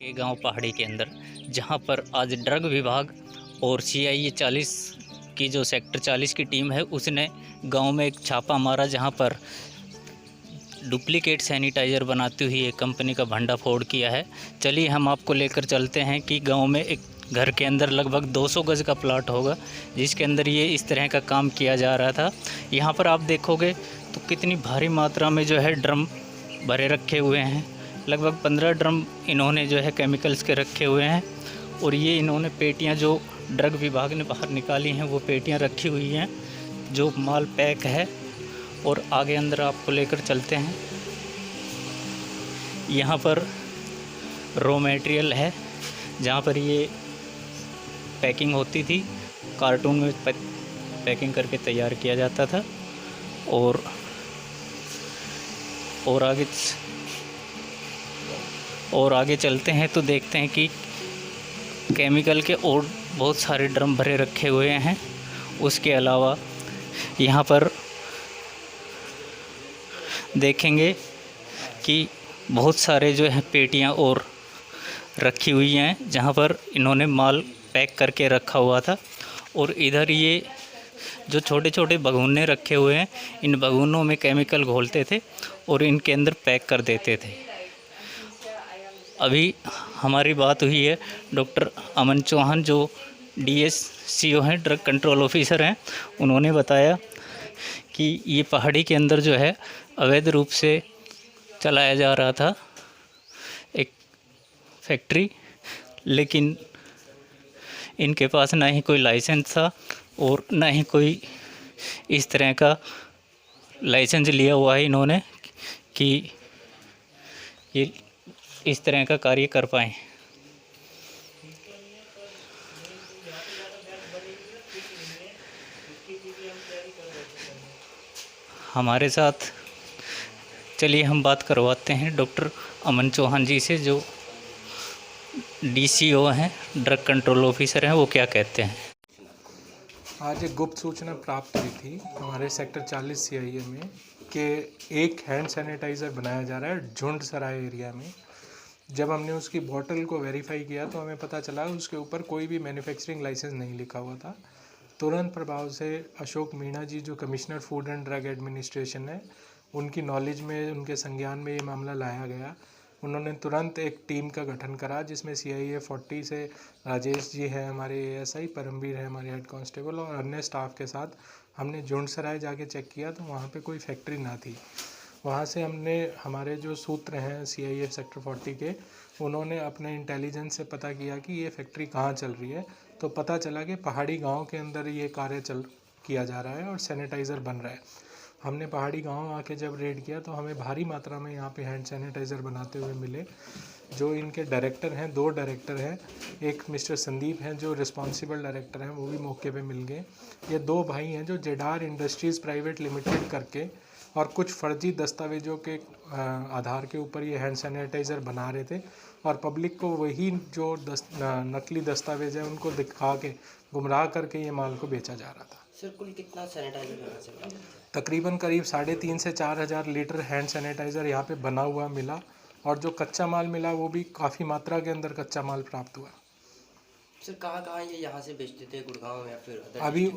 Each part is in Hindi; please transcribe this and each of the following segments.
के गांव पहाड़ी के अंदर, जहां पर आज ड्रग विभाग और सीआईए 40 की जो सेक्टर 40 की टीम है उसने गांव में एक छापा मारा, जहां पर डुप्लीकेट सैनिटाइज़र बनाती हुई एक कंपनी का भंडाफोड़ किया है। चलिए हम आपको लेकर चलते हैं कि गांव में एक घर के अंदर लगभग 200 गज का प्लाट होगा, जिसके अंदर ये इस तरह का काम किया जा रहा था। यहाँ पर आप देखोगे तो कितनी भारी मात्रा में जो है ड्रम भरे रखे हुए हैं। लगभग 15 ड्रम इन्होंने जो है केमिकल्स के रखे हुए हैं, और ये इन्होंने पेटियां जो ड्रग विभाग ने बाहर निकाली हैं वो पेटियां रखी हुई हैं, जो माल पैक है। और आगे अंदर आपको लेकर चलते हैं। यहाँ पर रॉ मटेरियल है, जहाँ पर ये पैकिंग होती थी, कार्टून में पैकिंग करके तैयार किया जाता था। और आगे चलते हैं तो देखते हैं कि केमिकल के और बहुत सारे ड्रम भरे रखे हुए हैं। उसके अलावा यहाँ पर देखेंगे कि बहुत सारे जो है पेटियाँ और रखी हुई हैं, जहाँ पर इन्होंने माल पैक करके रखा हुआ था। और इधर ये जो छोटे छोटे भगोने रखे हुए हैं, इन भगोनों में केमिकल घोलते थे और इनके अंदर पैक कर देते थे। अभी हमारी बात हुई है डॉक्टर अमन चौहान, जो DSCO हैं, ड्रग कंट्रोल ऑफिसर हैं। उन्होंने बताया कि ये पहाड़ी के अंदर जो है अवैध रूप से चलाया जा रहा था एक फैक्ट्री, लेकिन इनके पास ना ही कोई लाइसेंस था और ना ही कोई इस तरह का लाइसेंस लिया हुआ है इन्होंने कि ये इस तरह का कार्य कर पाएँ। हमारे साथ चलिए हम बात करवाते हैं डॉक्टर अमन चौहान जी से, जो DCO हैं, ड्रग कंट्रोल ऑफिसर हैं। वो क्या कहते हैं? आज एक गुप्त सूचना प्राप्त हुई थी हमारे सेक्टर 40 CIA में कि एक हैंड सैनिटाइज़र बनाया जा रहा है झुंड सराय एरिया में। जब हमने उसकी बॉटल को वेरीफाई किया तो हमें पता चला उसके ऊपर कोई भी मैन्युफैक्चरिंग लाइसेंस नहीं लिखा हुआ था। तुरंत प्रभाव से अशोक मीणा जी, जो commissioner food and drug administration है, उनकी नॉलेज में, उनके संज्ञान में ये मामला लाया गया। उन्होंने तुरंत एक टीम का गठन करा, जिसमें CIA 40 से राजेश जी हैं, हमारे ASI, परमवीर है हमारे हेड कांस्टेबल, और अन्य स्टाफ के साथ हमने झुंडसराय जाके चेक किया तो वहाँ पे कोई फैक्ट्री ना थी। वहाँ से हमने, हमारे जो सूत्र हैं CIA सेक्टर 40 के, उन्होंने अपने इंटेलिजेंस से पता किया कि ये फैक्ट्री कहाँ चल रही है। तो पता चला कि पहाड़ी गांव के अंदर ये कार्य किया जा रहा है और सैनिटाइज़र बन रहा है। हमने पहाड़ी गांव आके जब रेड किया तो हमें भारी मात्रा में यहाँ पे हैंड सैनिटाइज़र बनाते हुए मिले। जो इनके डायरेक्टर हैं, 2 डायरेक्टर हैं, एक मिस्टर संदीप हैं जो रिस्पॉन्सिबल डायरेक्टर हैं, वो भी मौके पे मिल गए। ये 2 भाई हैं जो जेडार इंडस्ट्रीज़ प्राइवेट लिमिटेड करके और कुछ फर्जी दस्तावेज़ों के आधार के ऊपर ये हैंड सैनिटाइज़र बना रहे थे, और पब्लिक को वही जो नकली दस्तावेज़ है उनको दिखा के गुमराह करके ये माल को बेचा जा रहा था। सर, कुल कितना सैनिटाइजर बना सकता है? तकरीबन करीब 3.5 से 4 हज़ार लीटर हैंड सैनिटाइज़र यहाँ पे बना हुआ मिला, और जो कच्चा माल मिला वो भी काफ़ी मात्रा के अंदर कच्चा माल प्राप्त हुआ। सर, कहाँ ये यहाँ से बेचते थे, गुड़गांव या फिर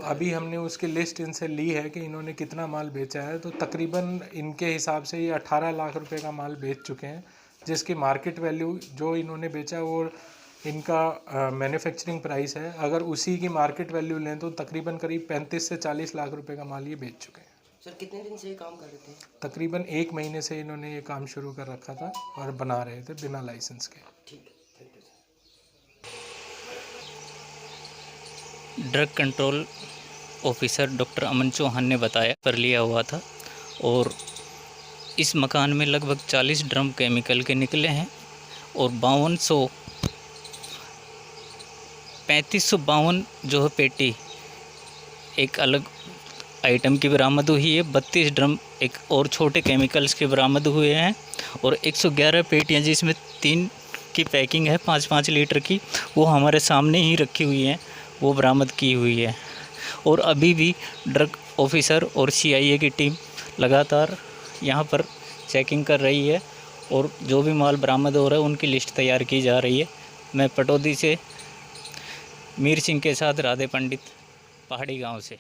अभी हमने उसकी लिस्ट इनसे ली है कि इन्होंने कितना माल बेचा है। तो तकरीबन इनके हिसाब से ये 18 लाख रुपए का माल बेच चुके हैं, जिसकी मार्केट वैल्यू जो इन्होंने बेचा वो इनका मैन्युफैक्चरिंग प्राइस है। अगर उसी की मार्केट वैल्यू लें तो तकरीबन करीब 35 से 40 लाख रुपए का माल ये बेच चुके हैं। सर, कितने दिन से ये काम कर रहे थे? तकरीबन 1 महीने से इन्होंने ये काम शुरू कर रखा था और बना रहे थे बिना लाइसेंस के। ठीक है, thank you sir. Drug control officer doctor Aman Chauhan ने बताया कर लिया हुआ था, और इस मकान में लगभग 40 ड्रम केमिकल के निकले हैं, और 3552 जो है पेटी एक अलग आइटम की बरामद हुई है। 32 ड्रम एक और छोटे केमिकल्स के बरामद हुए हैं, और 111 पेटियां जिसमें 3 की पैकिंग है 5-5 लीटर की, वो हमारे सामने ही रखी हुई हैं, वो बरामद की हुई है। और अभी भी ड्रग ऑफिसर और CIA की टीम लगातार यहाँ पर चेकिंग कर रही है, और जो भी माल बरामद हो रहा है उनकी लिस्ट तैयार की जा रही है। मैं पटौदी से मीर सिंह के साथ राधे पंडित, पहाड़ी गांव से।